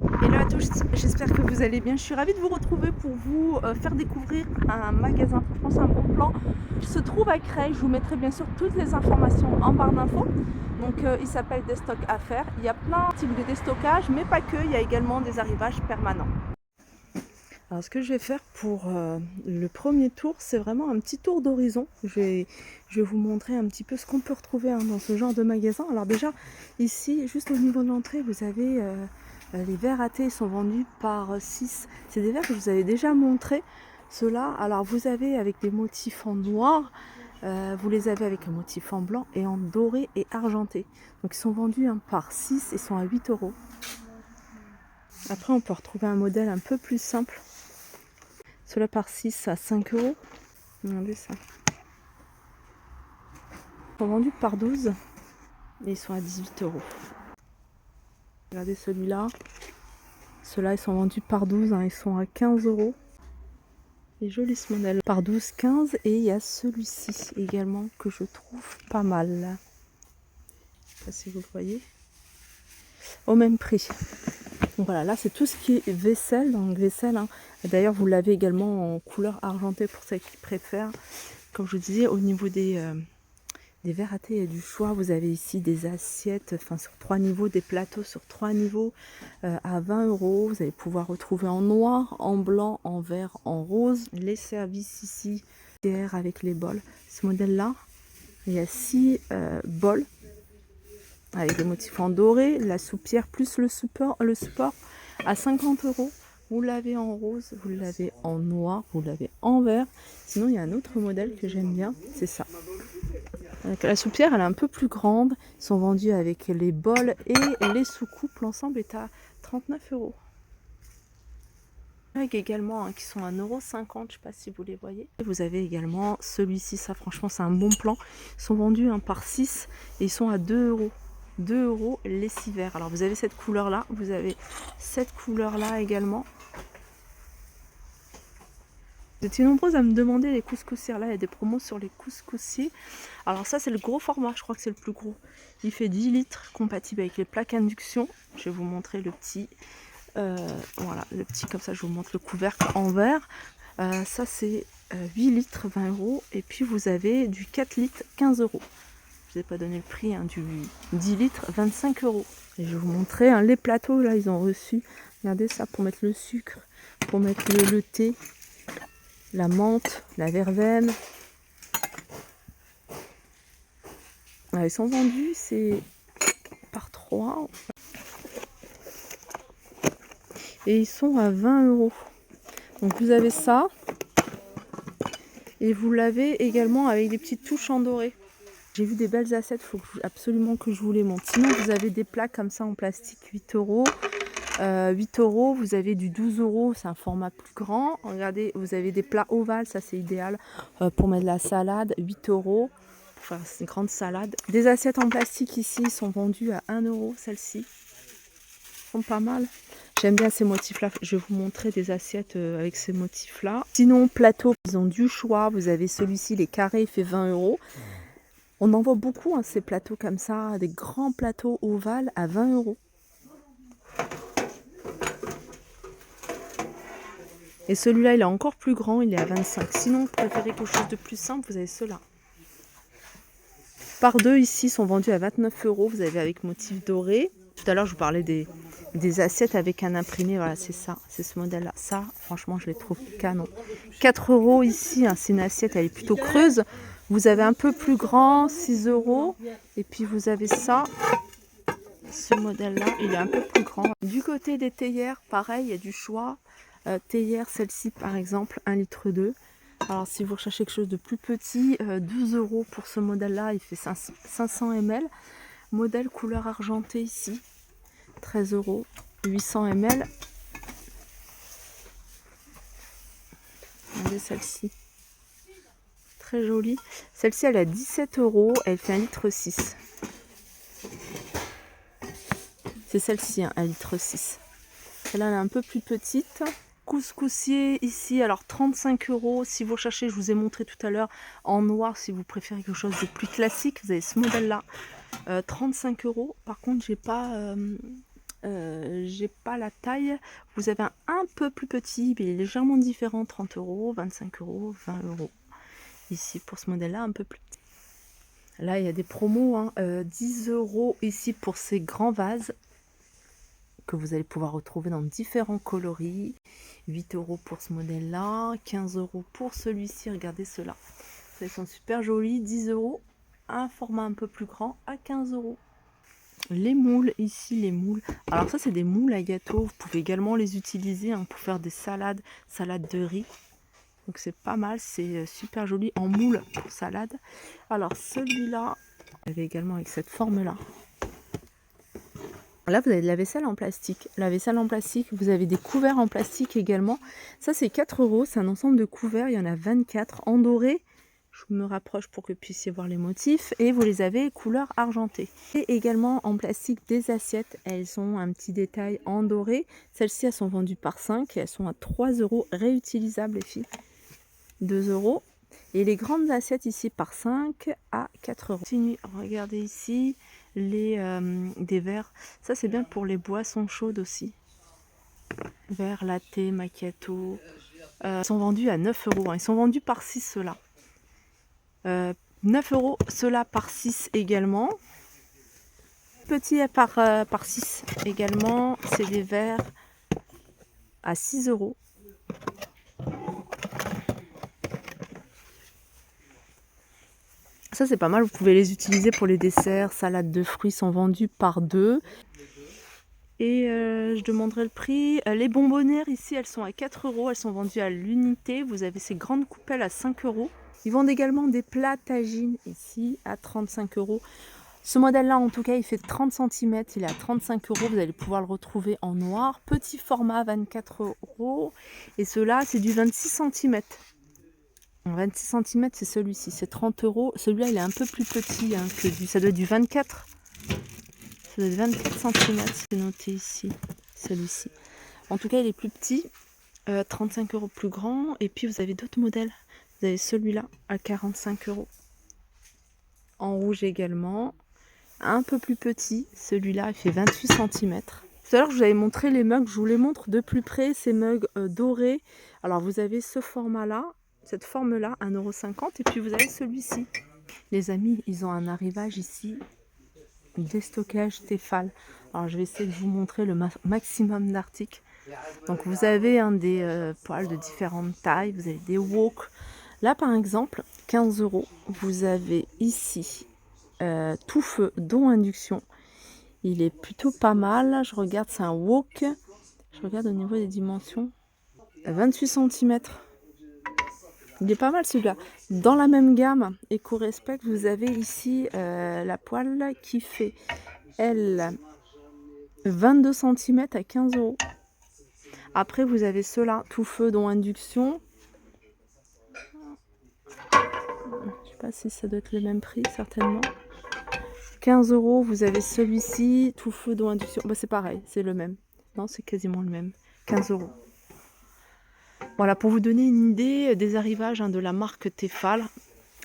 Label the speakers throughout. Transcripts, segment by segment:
Speaker 1: Hello à tous, j'espère que vous allez bien. Je suis ravie de vous retrouver pour vous faire découvrir un magasin. Franchement, c'est un bon plan. Il se trouve à Creil. Je vous mettrai bien sûr toutes les informations en barre d'infos. Donc, il s'appelle Déstock Affaires. Il y a plein de types de déstockage, mais pas que. Il y a également des arrivages permanents. Alors, ce que je vais faire pour le premier tour, c'est vraiment un petit tour d'horizon. Je vais vous montrer un petit peu ce qu'on peut retrouver dans ce genre de magasin. Alors déjà, ici, juste au niveau de l'entrée, vous avez les verres à thé sont vendus par 6. C'est des verres que je vous avais déjà montré. Ceux-là, alors vous avez avec des motifs en noir, vous les avez avec un motif en blanc et en doré et argenté. Donc ils sont vendus par 6, ils sont à 8 euros. Après, on peut retrouver un modèle un peu plus simple. Ceux-là par 6 à 5 euros. Regardez ça. Ils sont vendus par 12 et ils sont à 18 euros. Regardez celui-là. Ceux-là, ils sont vendus par 12, ils sont à 15 euros. Il est joli ce modèle. Par 12, 15. Et il y a celui-ci également que je trouve pas mal. Je sais pas si vous le voyez. Au même prix. Donc voilà, là c'est tout ce qui est vaisselle. Donc vaisselle, d'ailleurs vous l'avez également en couleur argentée pour celles qui préfèrent. Comme je vous disais, au niveau des verres à thé, il y a du choix. Vous avez ici des assiettes, sur 3 niveaux, des plateaux sur 3 niveaux à 20 euros. Vous allez pouvoir retrouver en noir, en blanc, en vert, en rose. Les services ici, avec les bols. Ce modèle-là, il y a 6 bols avec des motifs en doré, la soupière plus le support à 50 euros. Vous l'avez en rose, vous l'avez en noir, vous l'avez en vert. Sinon, il y a un autre modèle que j'aime bien, c'est ça. Donc, la soupière, elle est un peu plus grande. Ils sont vendus avec les bols et les soucoupes. L'ensemble est à 39 euros. Avec également qui sont à 1,50 €, je ne sais pas si vous les voyez. Vous avez également celui-ci, ça franchement c'est un bon plan. Ils sont vendus par 6 et ils sont à 2 euros. 2 euros les 6 verres. Alors vous avez cette couleur là, vous avez cette couleur là également. Vous étiez nombreuses à me demander les couscoussières. Là il y a des promos sur les couscoussiers. Alors ça c'est le gros format, je crois que c'est le plus gros. Il fait 10 litres, compatible avec les plaques induction. Je vais vous montrer le petit. Voilà, le petit comme ça, je vous montre le couvercle en verre. Ça c'est 8 litres, 20 euros. Et puis vous avez du 4 litres, 15 euros. Je vous ai pas donné le prix, du 10 litres, 25 euros. Et je vais vous montrer les plateaux, là ils ont reçu. Regardez ça, pour mettre le sucre, pour mettre le thé, la menthe, la verveine. Ils sont vendus, c'est par 3. Et ils sont à 20 euros. Donc vous avez ça. Et vous l'avez également avec des petites touches en doré. J'ai vu des belles assiettes, il faut absolument que je vous les montre. Sinon vous avez des plaques comme ça en plastique, 8 euros. 8 euros, vous avez du 12 euros, c'est un format plus grand. Regardez, vous avez des plats ovales, ça c'est idéal pour mettre de la salade, 8 euros. Pour faire une grande salade. Des assiettes en plastique ici sont vendues à 1 euro, celles-ci. Sont pas mal. J'aime bien ces motifs-là. Je vais vous montrer des assiettes avec ces motifs-là. Sinon, plateau, ils ont du choix. Vous avez celui-ci, les carrés, il fait 20 euros. On en voit beaucoup, ces plateaux comme ça, des grands plateaux ovales à 20 euros. Et celui-là, il est encore plus grand, il est à 25. Sinon, vous préférez quelque chose de plus simple, vous avez ceux-là. Par deux, ici, sont vendus à 29 euros. Vous avez avec motif doré. Tout à l'heure, je vous parlais des assiettes avec un imprimé. Voilà, c'est ça, c'est ce modèle-là. Ça, franchement, je les trouve canon. 4 euros ici, c'est une assiette, elle est plutôt creuse. Vous avez un peu plus grand, 6 euros. Et puis, vous avez ça. Ce modèle-là, il est un peu plus grand. Du côté des théières, pareil, il y a du choix. Théière, celle-ci, par exemple, 1,2 litre. Alors, si vous recherchez quelque chose de plus petit, 12 euros pour ce modèle-là, il fait 500 ml. Modèle couleur argentée ici, 13 euros, 800 ml. Regardez celle-ci, très jolie. Celle-ci, elle est à 17 euros, elle fait 1,6 litre. C'est celle-ci, 1,6 litre. Celle-là, elle est un peu plus petite. Couscoussier ici, alors 35 euros. Si vous recherchez, je vous ai montré tout à l'heure en noir, si vous préférez quelque chose de plus classique, vous avez ce modèle-là, 35 euros. Par contre, j'ai pas J'ai pas la taille. Vous avez un peu plus petit, mais il est légèrement différent. 30 €, 25 €, 20 €. Ici, pour ce modèle-là, un peu plus petit. Là, il y a des promos, hein. 10 € ici pour ces grands vases que vous allez pouvoir retrouver dans différents coloris. 8 € pour ce modèle-là, 15 € pour celui-ci. Regardez ceux-là. Ils sont super jolis. 10 €. Un format un peu plus grand à 15 €. Les moules, ici les moules. Alors ça, c'est des moules à gâteau. Vous pouvez également les utiliser, hein, pour faire des salades de riz. Donc c'est pas mal, c'est super joli en moule pour salade. Alors celui-là, vous avez également avec cette forme-là. Là, vous avez de la vaisselle en plastique. La vaisselle en plastique, vous avez des couverts en plastique également. Ça, c'est 4 €. C'est un ensemble de couverts. Il y en a 24 en doré. Je me rapproche pour que vous puissiez voir les motifs. Et vous les avez couleur argentée. Et également en plastique des assiettes. Elles ont un petit détail en doré. Celles-ci, elles sont vendues par 5. Et elles sont à 3 € réutilisables, les filles. 2 €. Et les grandes assiettes ici par 5 à 4 €. Regardez ici des verres. Ça, c'est bien pour les boissons chaudes aussi. Verres, latte, macchiato. Ils sont vendus à 9 €. Hein. Ils sont vendus par 6 ceux-là. 9 € ceux-là par 6 également. Petit par 6 également. C'est des verres à 6 €. Ça, c'est pas mal, vous pouvez les utiliser pour les desserts. Salade de fruits sont vendus par 2. Et je demanderai le prix. Les bonbonnières ici, elles sont à 4 €. Elles sont vendues à l'unité. Vous avez ces grandes coupelles à 5 €. Ils vendent également des plats tagines ici à 35 €. Ce modèle-là, en tout cas, il fait 30 cm. Il est à 35 €. Vous allez pouvoir le retrouver en noir. Petit format, 24 €. Et ceux-là, c'est du 26 cm. 26 cm, c'est celui-ci, c'est 30 €. Celui-là, il est un peu plus petit, hein, ça doit être du 24. Ça doit être 24 cm, c'est noté ici, celui-ci. En tout cas, il est plus petit, 35 € plus grand. Et puis, vous avez d'autres modèles. Vous avez celui-là à 45 €. En rouge également. Un peu plus petit, celui-là, il fait 28 cm. Tout à l'heure, je vous avais montré les mugs. Je vous les montre de plus près, ces mugs dorés. Alors, vous avez ce format-là. Cette forme-là, 1,50 €. Et puis vous avez celui-ci. Les amis, ils ont un arrivage ici. Déstockage Tefal. Alors je vais essayer de vous montrer le maximum d'articles. Donc vous avez des poêles de différentes tailles. Vous avez des wok. Là par exemple, 15 €. Vous avez ici tout feu, dont induction. Il est plutôt pas mal. Je regarde, c'est un wok. Je regarde au niveau des dimensions. 28 cm. Il est pas mal celui-là. Dans la même gamme EcoRespect, vous avez ici la poêle qui fait, elle, 22 cm à 15 €. Après, vous avez ceux-là, tout feu, dont induction. Je sais pas si ça doit être le même prix, certainement. 15 €, vous avez celui-ci, tout feu, dont induction. Bah, c'est pareil, c'est le même. Non, c'est quasiment le même. 15 €. Voilà, pour vous donner une idée des arrivages, hein, de la marque Tefal.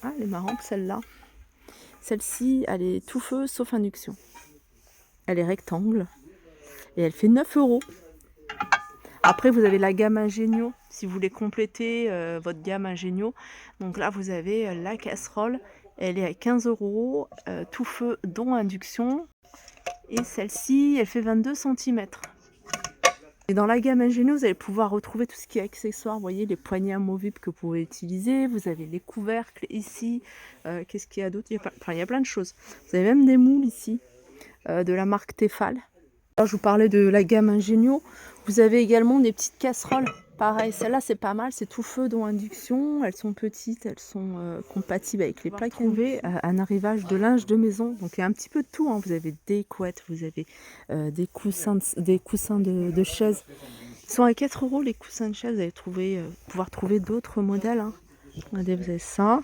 Speaker 1: Ah, elle est marrante celle-là. Celle-ci, elle est tout feu sauf induction. Elle est rectangle et elle fait 9 €. Après, vous avez la gamme Ingénio, si vous voulez compléter votre gamme Ingénio. Donc là, vous avez la casserole, elle est à 15 €, tout feu dont induction. Et celle-ci, elle fait 22 cm. Et dans la gamme Ingénio, vous allez pouvoir retrouver tout ce qui est accessoires. Vous voyez, les poignées amovibles que vous pouvez utiliser. Vous avez les couvercles ici. Qu'est-ce qu'il y a d'autre? Il y a plein de choses. Vous avez même des moules ici, de la marque Tefal. Alors, je vous parlais de la gamme Ingénio. Vous avez également des petites casseroles. Pareil, celle-là, c'est pas mal. C'est tout feu, dont induction. Elles sont petites, elles sont compatibles avec les plats qu'on veut. Un arrivage de linge de maison. Donc, il y a un petit peu de tout, hein. Vous avez des couettes, vous avez des coussins de chaises. Ils sont à 4 € les coussins de chaise. Vous allez pouvoir trouver d'autres modèles, hein. Regardez, vous avez ça.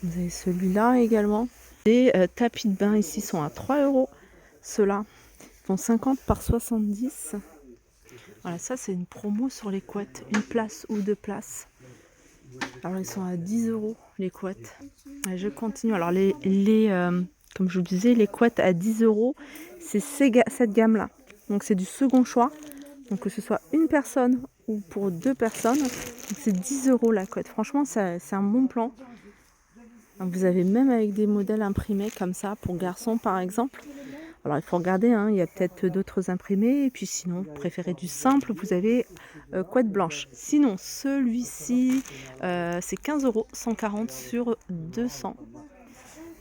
Speaker 1: Vous avez celui-là également. Les tapis de bain ici sont à 3 €. Ceux-là font 50 par 70. Voilà, ça c'est une promo sur les couettes. Une place ou 2 places. Alors ils sont à 10 € les couettes. Je continue. Alors les Comme je vous disais, les couettes à 10 euros, c'est cette gamme-là. Donc c'est du second choix. Donc que ce soit une personne ou pour 2 personnes, c'est 10 euros la couette. Franchement, c'est un bon plan. Vous avez même avec des modèles imprimés comme ça pour garçons par exemple. Alors il faut regarder, hein, il y a peut-être d'autres imprimés. Et puis sinon, vous préférez du simple, vous avez couette blanche. Sinon, celui-ci, c'est 15 euros, 140 sur 200.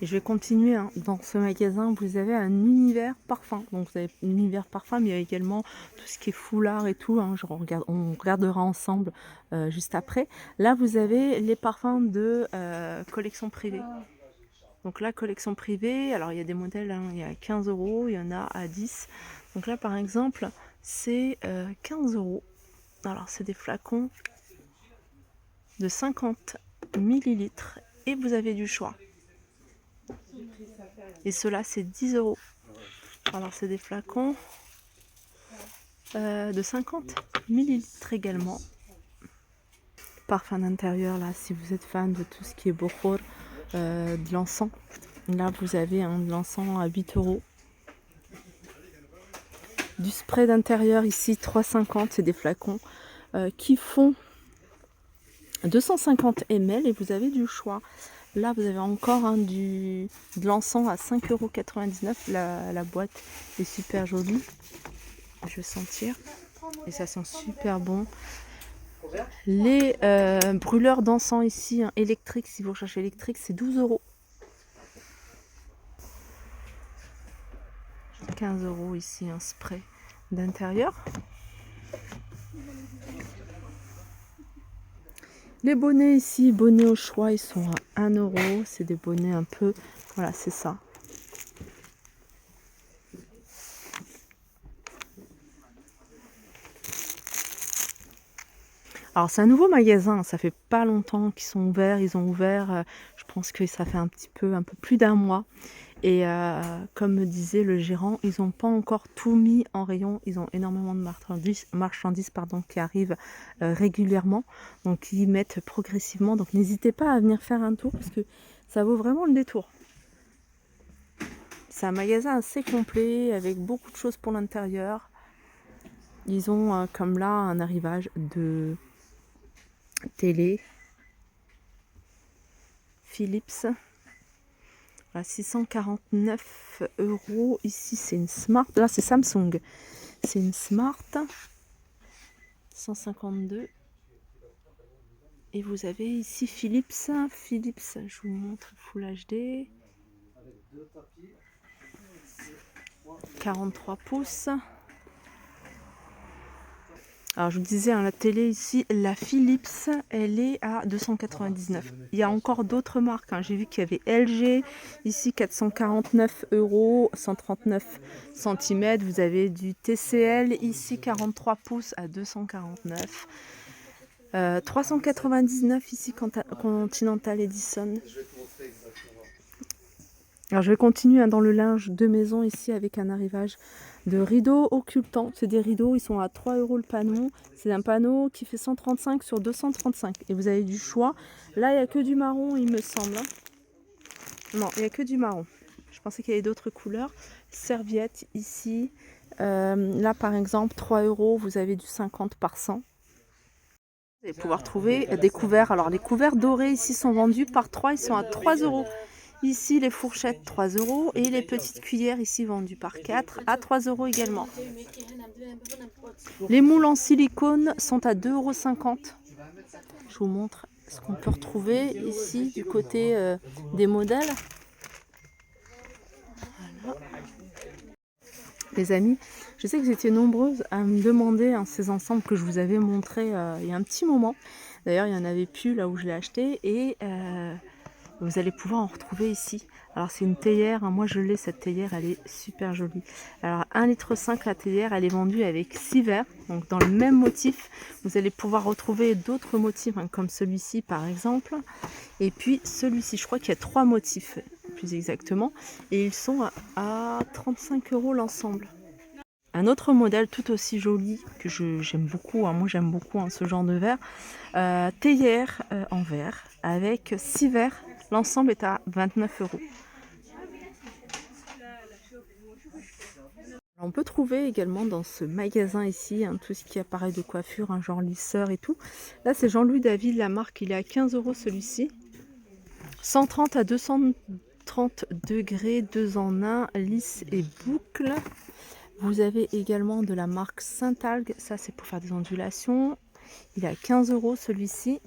Speaker 1: Et je vais continuer, hein. Dans ce magasin, vous avez un univers parfum. Donc vous avez un univers parfum, mais il y a également tout ce qui est foulard et tout, hein. On regardera ensemble juste après. Là, vous avez les parfums de collection privée. Donc la collection privée, alors il y a des modèles, hein, il y a 15 euros, il y en a à 10. Donc là, par exemple, c'est 15 euros. Alors c'est des flacons de 50 millilitres et vous avez du choix. Et cela c'est 10 euros. Alors c'est des flacons de 50 millilitres également. Parfum d'intérieur, là, si vous êtes fan de tout ce qui est bokhor, de l'encens, là vous avez un de l'encens à 8 euros. Du spray d'intérieur ici 3,50, c'est des flacons qui font 250 ml et vous avez du choix. Là, vous avez encore de l'encens à 5,99 €. La boîte est super jolie. Je vais sentir. Et ça sent super bon. Les brûleurs d'encens ici, hein, électriques, si vous recherchez électrique, c'est 12 €. 15 € ici, un spray d'intérieur. Les bonnets ici, bonnets au choix, ils sont à 1 €. C'est des bonnets un peu... Voilà, c'est ça. Alors c'est un nouveau magasin, ça fait pas longtemps qu'ils sont ouverts. Ils ont ouvert, je pense que ça fait un peu plus d'1 mois. Et comme me disait le gérant, ils n'ont pas encore tout mis en rayon. Ils ont énormément de marchandises qui arrivent régulièrement. Donc ils mettent progressivement. Donc n'hésitez pas à venir faire un tour parce que ça vaut vraiment le détour. C'est un magasin assez complet avec beaucoup de choses pour l'intérieur. Ils ont comme là un arrivage de télé Philips à 649 €. Ici c'est une Smart, là c'est Samsung, c'est une Smart 152. Et vous avez ici Philips, je vous montre Full HD 43 pouces. Alors je vous disais, hein, la télé ici, la Philips, elle est à 299. Il y a encore d'autres marques, hein. J'ai vu qu'il y avait LG, ici 449 €, 139 cm. Vous avez du TCL, ici 43 pouces à 249. 399 ici Continental Edison. Alors je vais continuer, hein, dans le linge de maison ici avec un arrivage de rideaux occultants. C'est des rideaux, ils sont à 3 € le panneau. C'est un panneau qui fait 135 sur 235 et vous avez du choix. Là il n'y a que du marron il me semble. Non, il n'y a que du marron. Je pensais qu'il y avait d'autres couleurs. Serviettes ici. Là par exemple 3 €, vous avez du 50 par 100. Vous allez pouvoir trouver des couverts. Alors les couverts dorés ici sont vendus par 3, ils sont à 3 €. Ici, les fourchettes, 3 € et les petites cuillères ici vendues par 4 à 3 € également. Les moules en silicone sont à 2,50 €. Je vous montre ce qu'on peut retrouver ici du côté des modèles. Voilà. Les amis, je sais que vous étiez nombreuses à me demander, hein, ces ensembles que je vous avais montrés il y a un petit moment. D'ailleurs, il n'y en avait plus là où je l'ai acheté et... vous allez pouvoir en retrouver ici. Alors c'est une théière, hein. Moi je l'ai, cette théière, elle est super jolie. Alors 1,5 litre la théière, elle est vendue avec 6 verres, donc dans le même motif. Vous allez pouvoir retrouver d'autres motifs, hein, comme celui-ci par exemple. Et puis celui-ci, je crois qu'il y a 3 motifs plus exactement. Et ils sont à 35 € l'ensemble. Un autre modèle tout aussi joli que j'aime beaucoup, hein. Moi j'aime beaucoup, hein, ce genre de verre. Théière en verre avec 6 verres. L'ensemble est à 29 €. On peut trouver également dans ce magasin ici tout ce qui apparaît de coiffure, genre lisseur et tout. Là c'est Jean-Louis David, la marque, il est à 15 € celui-ci. 130 à 230 degrés, 2 en 1, lisse et boucle. Vous avez également de la marque Saint-Algue, ça c'est pour faire des ondulations. Il est à 15 € celui-ci.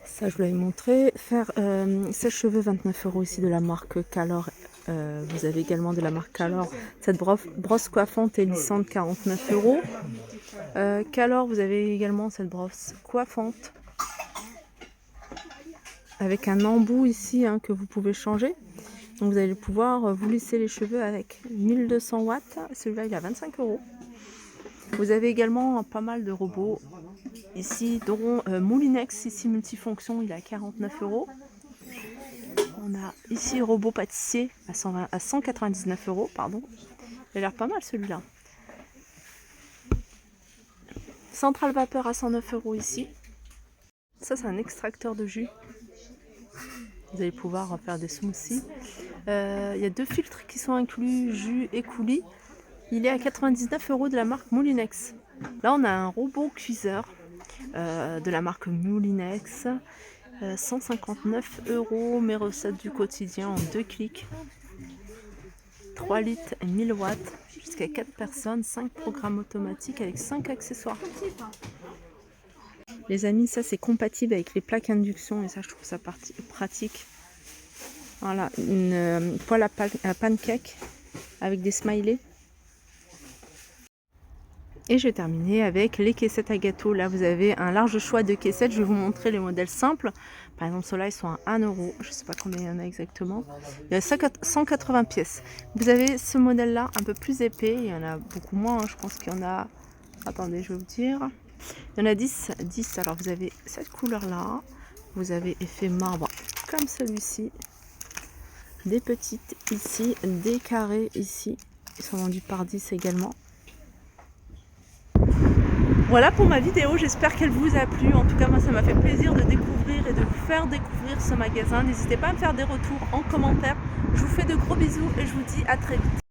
Speaker 1: Ça je vous l'avais montré. Faire sèche-cheveux 29 € ici de la marque Calor. Vous avez également de la marque Calor cette brosse coiffante et lissante 49 €. Calor, vous avez également cette brosse coiffante avec un embout ici que vous pouvez changer. Donc vous allez pouvoir vous lisser les cheveux avec 1200 watts. Celui-là il est à 25 €. Vous avez également pas mal de robots ici, dont Moulinex ici multifonction, il est à 49 €. On a ici robot pâtissier à 199 €, pardon. Il a l'air pas mal celui-là. Centrale vapeur à 109 € ici. Ça c'est un extracteur de jus. Vous allez pouvoir faire des smoothies. Il y a 2 filtres qui sont inclus, jus et coulis. Il est à 99 € de la marque Moulinex. Là on a un robot cuiseur de la marque Moulinex. 159 €, mes recettes du quotidien en 2 clics. 3 litres et 1000 watts, jusqu'à 4 personnes, 5 programmes automatiques avec 5 accessoires. Les amis, ça c'est compatible avec les plaques induction et ça je trouve ça pratique. Voilà, une poêle à pancake avec des smileys. Et je vais terminer avec les caissettes à gâteau. Là, vous avez un large choix de caissettes. Je vais vous montrer les modèles simples. Par exemple, ceux-là, ils sont à 1 €. Je ne sais pas combien il y en a exactement. Il y a 180 pièces. Vous avez ce modèle-là, un peu plus épais. Il y en a beaucoup moins. Je pense qu'il y en a... Attendez, je vais vous dire. Il y en a 10. Alors, vous avez cette couleur-là. Vous avez effet marbre comme celui-ci. Des petites ici. Des carrés ici. Ils sont vendus par 10 également. Voilà pour ma vidéo, j'espère qu'elle vous a plu. En tout cas, moi, ça m'a fait plaisir de découvrir et de vous faire découvrir ce magasin. N'hésitez pas à me faire des retours en commentaire. Je vous fais de gros bisous et je vous dis à très vite.